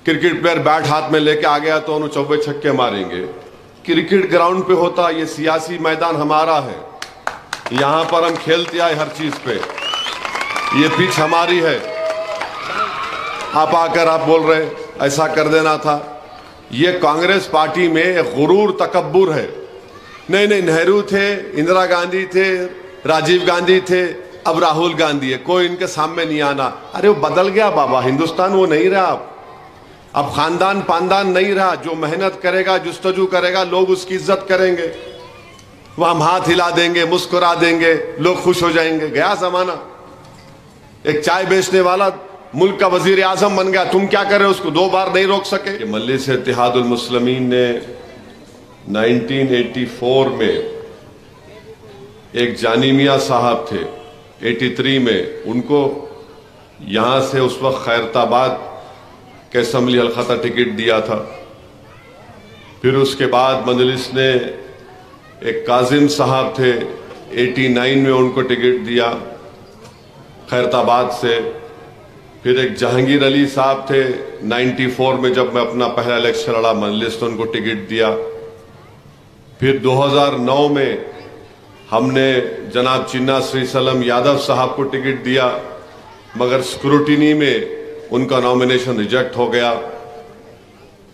Cricket player bat हाथ में लेके आ गया तो उन्हें चौबे छक्के मारेंगे। क्रिकेट ग्राउंड पे होता, ये सियासी मैदान हमारा है, यहां पर हम खेलते आए हर चीज पे, ये पिच हमारी है। आप आकर आप बोल रहे ऐसा कर देना था। ये कांग्रेस पार्टी में एक गुरूर तकब्बुर है। नहीं नहीं, नेहरू थे, इंदिरा गांधी थे, राजीव गांधी थे, अब राहुल गांधी है, कोई इनके सामने नहीं आना। अरे वो बदल गया बाबा, हिंदुस्तान वो नहीं रहा अब खानदान पानदान नहीं रहा। जो मेहनत करेगा, जुस्तजू करेगा, लोग उसकी इज्जत करेंगे, वह हम हाथ हिला देंगे, मुस्कुरा देंगे, लोग खुश हो जाएंगे। गया जमाना। एक चाय बेचने वाला मुल्क का वजीर आजम बन गया, तुम क्या कर रहे हो, उसको 2 बार नहीं रोक सके। मजलिस इत्तेहादुल मुस्लिमीन ने 1984 में एक जानी मियां साहब थे, 83 में उनको यहां से उस वक्त खैरताबाद के असम्बली हल्का का टिकट दिया था। फिर उसके बाद मजलिस ने एक काजिम साहब थे, 89 में उनको टिकट दिया खैरताबाद से। फिर एक जहांगीर अली साहब थे, 94 में जब मैं अपना पहला इलेक्शन लड़ा मजलिस ने उनको टिकट दिया। फिर 2009 में हमने जनाब चिन्ना श्री सलम यादव साहब को टिकट दिया, मगर स्क्रूटिनी में उनका नॉमिनेशन रिजेक्ट हो गया।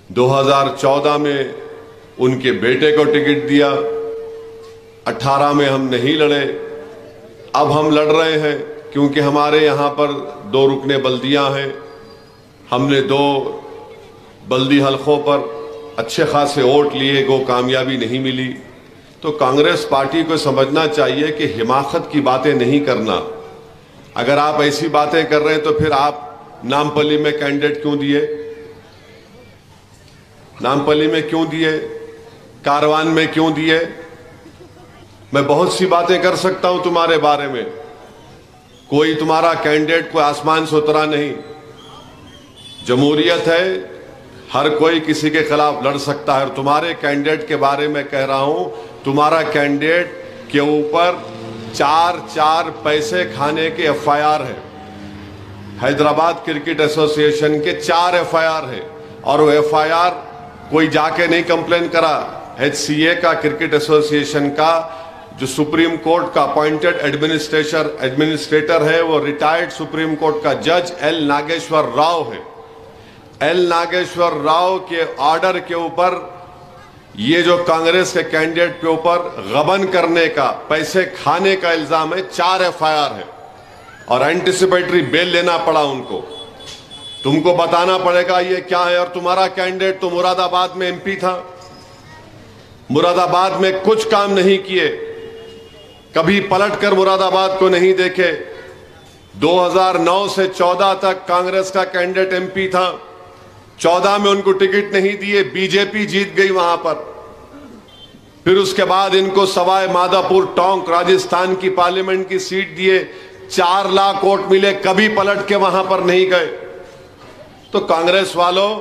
2014 में उनके बेटे को टिकट दिया, 18 में हम नहीं लड़े, अब हम लड़ रहे हैं क्योंकि हमारे यहां पर 2 रुकने बल्दियां हैं। हमने 2 बल्दी हलकों पर अच्छे खासे वोट लिए, को कामयाबी नहीं मिली। तो कांग्रेस पार्टी को समझना चाहिए कि हिमाकत की बातें नहीं करना। अगर आप ऐसी बातें कर रहे हैं तो फिर आप नामपल्ली में कैंडिडेट क्यों दिए, नामपल्ली में क्यों दिए, कारवान में क्यों दिए। मैं बहुत सी बातें कर सकता हूं तुम्हारे बारे में, कोई तुम्हारा कैंडिडेट कोई आसमान से उतरा नहीं। जमहूरियत है, हर कोई किसी के खिलाफ लड़ सकता है। और तुम्हारे कैंडिडेट के बारे में कह रहा हूं, तुम्हारा कैंडिडेट के ऊपर 4 पैसे खाने के FIR है। हैदराबाद क्रिकेट एसोसिएशन के 4 FIR है, और वो FIR कोई जाके नहीं कंप्लेन करा। HCA का, क्रिकेट एसोसिएशन का जो सुप्रीम कोर्ट का अपॉइंटेड एडमिनिस्ट्रेटर है, वो रिटायर्ड सुप्रीम कोर्ट का जज L नागेश्वर राव है। L नागेश्वर राव के ऑर्डर के ऊपर ये जो कांग्रेस के कैंडिडेट के ऊपर गबन करने का, पैसे खाने का इल्जाम है, 4 FIR है, और एंटिसिपेटरी बेल लेना पड़ा उनको। तुमको बताना पड़ेगा ये क्या है। और तुम्हारा कैंडिडेट तो मुरादाबाद में MP था, मुरादाबाद में कुछ काम नहीं किए, कभी पलटकर मुरादाबाद को नहीं देखे। 2009 से 14 तक कांग्रेस का कैंडिडेट MP था, 14 में उनको टिकट नहीं दिए, बीजेपी जीत गई वहां पर। फिर उसके बाद इनको सवाई माधोपुर टोंक राजस्थान की पार्लियामेंट की सीट दिए, 4 लाख वोट मिले, कभी पलट के वहां पर नहीं गए। तो कांग्रेस वालों,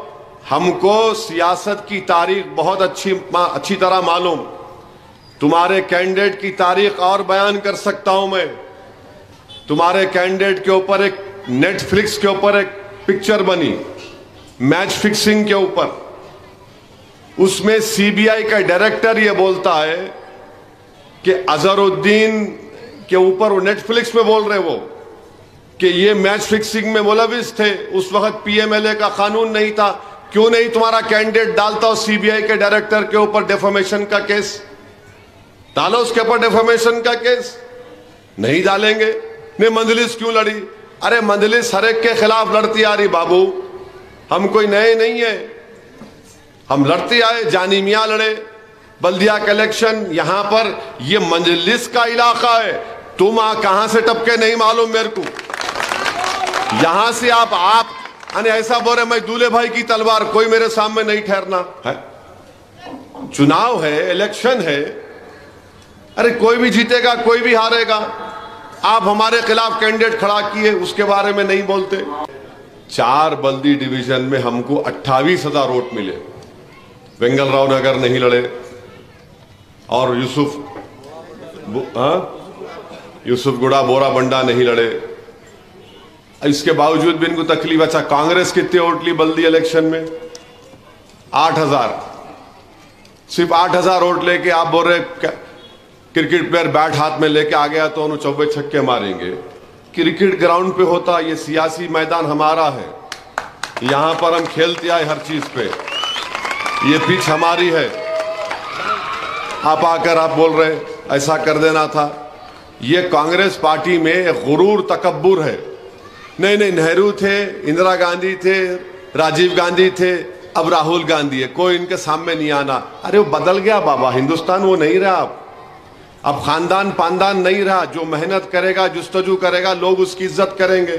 हमको सियासत की तारीख बहुत अच्छी तरह मालूम। तुम्हारे कैंडिडेट की तारीख और बयान कर सकता हूं मैं। तुम्हारे कैंडिडेट के ऊपर एक नेटफ्लिक्स के ऊपर एक पिक्चर बनी, मैच फिक्सिंग के ऊपर। उसमें CBI का डायरेक्टर ये बोलता है कि अजहरुद्दीन के ऊपर, वो नेटफ्लिक्स में बोल रहे वो कि ये मैच फिक्सिंग में मुलविस थे। उस वक्त PMLA का कानून नहीं था। क्यों नहीं तुम्हारा कैंडिडेट डालता हो CBI के डायरेक्टर के ऊपर डेफेमेशन का केस? डालो उसके ऊपर डेफेमेशन का केस। नहीं डालेंगे। नहीं, मजलिस क्यों लड़ी? अरे मजलिस हर एक के खिलाफ लड़ती आ रही बाबू, हम कोई नए नहीं है, हम लड़ते आए। जानी मियां लड़े, बल्दिया का इलेक्शन, यहां पर ये मजलिस का इलाका है। तुम कहां से टपके नहीं मालूम मेरे को। यहां से आप ऐसा बोल रहे मैं दूल्हे भाई की तलवार, कोई मेरे सामने नहीं ठहरना है। चुनाव है, इलेक्शन है, अरे कोई भी जीतेगा, कोई भी हारेगा। आप हमारे खिलाफ कैंडिडेट खड़ा किए, उसके बारे में नहीं बोलते। 4 बल्दी डिवीजन में हमको 28,000 वोट मिले। वेंगल राव नगर नहीं लड़े, और यूसुफ गुड़ा बोरा बंडा नहीं लड़े। इसके बावजूद भी इनको तकलीफ। अच्छा, कांग्रेस कितने वोट ली बल्दी इलेक्शन में? 8,000। सिर्फ 8,000 वोट लेके आप बोल रहे क्रिकेट प्लेयर बैट हाथ में लेके आ गया तो उन्हें 24 छक्के मारेंगे। क्रिकेट ग्राउंड पे होता, ये सियासी मैदान हमारा है, यहां पर हम खेलते आए हर चीज पे, ये पिच हमारी है। आप आकर आप बोल रहे ऐसा कर देना था। ये कांग्रेस पार्टी में एक गुरूर तकब्बुर है। नहीं, नेहरू थे, इंदिरा गांधी थे, राजीव गांधी थे, अब राहुल गांधी है, कोई इनके सामने नहीं आना। अरे वो बदल गया बाबा, हिंदुस्तान वो नहीं रहा अब खानदान पानदान नहीं रहा। जो मेहनत करेगा, जुस्तजू करेगा, लोग उसकी इज्जत करेंगे,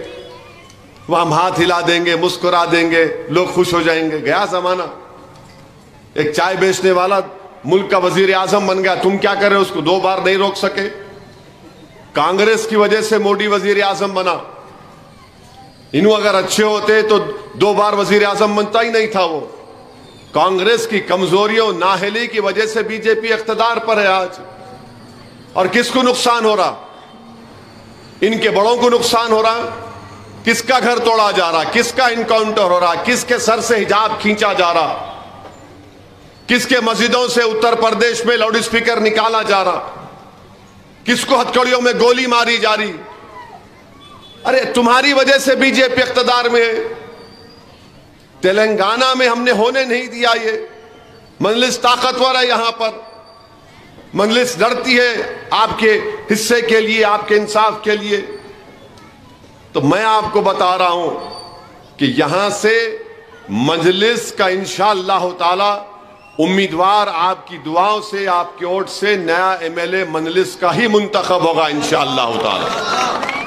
वह हम हाथ हिला देंगे, मुस्कुरा देंगे, लोग खुश हो जाएंगे। गया जमाना। एक चाय बेचने वाला मुल्क का वजीर आजम बन गया, तुम क्या कर रहे हो? उसको 2 बार नहीं रोक सके। कांग्रेस की वजह से मोदी वजीर आजम बना। इन्हों अगर अच्छे होते तो 2 बार वजीर आजम बनता ही नहीं था वो। कांग्रेस की कमजोरियों, नाहली की वजह से बीजेपी इख्तिदार पर है आज। और किसको नुकसान हो रहा? इनके बड़ों को नुकसान हो रहा। किसका घर तोड़ा जा रहा, किसका इनकाउंटर हो रहा, किसके सर से हिजाब खींचा जा रहा, किसके मस्जिदों से उत्तर प्रदेश में लाउड स्पीकर निकाला जा रहा, किसको हथकड़ियों में गोली मारी जा रही। अरे तुम्हारी वजह से बीजेपी इख्तिदार में है। तेलंगाना में हमने होने नहीं दिया। ये मजलिस ताकतवर है, यहां पर मजलिस लड़ती है आपके हिस्से के लिए, आपके इंसाफ के लिए। तो मैं आपको बता रहा हूं कि यहां से मजलिस का इंशाअल्लाह ताला उम्मीदवार आपकी दुआओं से, आपके वोट से नया MLA मजलिस का ही मुंतखब होगा इंशाअल्लाह ताला।